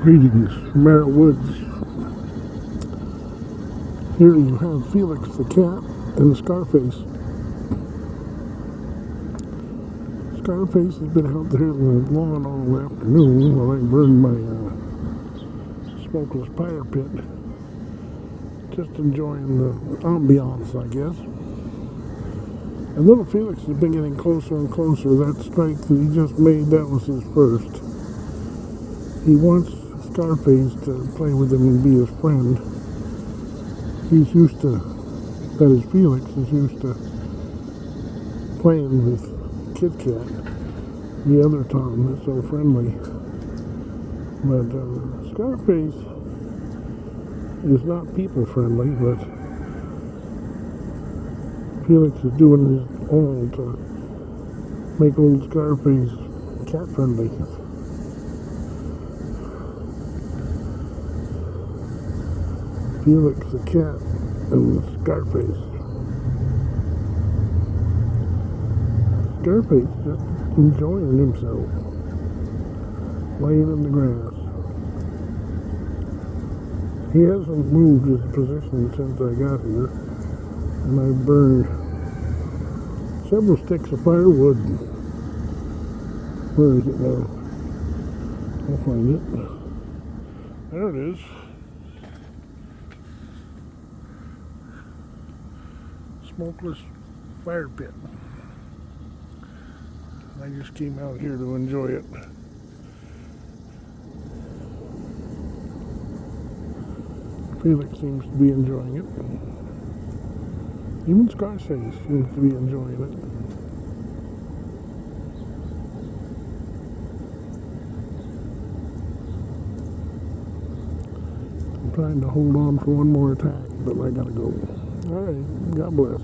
Greetings, Merritt Woods. Here you have Felix the cat and Scarface. Scarface has been out there in the lawn all afternoon while I burned my smokeless fire pit. Just enjoying the ambiance, I guess. And little Felix has been getting closer and closer. That strike that he just made, that was his first. He wants Scarface to play with him and be his friend. He's used to, that is Felix, is used to playing with Kit Kat, the other Tom that's so friendly. But Scarface is not people friendly, but Felix is doing his all to make old Scarface cat friendly. Felix the cat and Scarface. Scarface just enjoying himself, laying in the grass. He hasn't moved his position since I got here, and I burned several sticks of firewood. Where is it now? I'll find it. There it is. Smokeless fire pit. I just came out here to enjoy it. Felix seems to be enjoying it. Even Scarface seems to be enjoying it. I'm trying to hold on for one more attack, but I gotta go. Alright, God bless.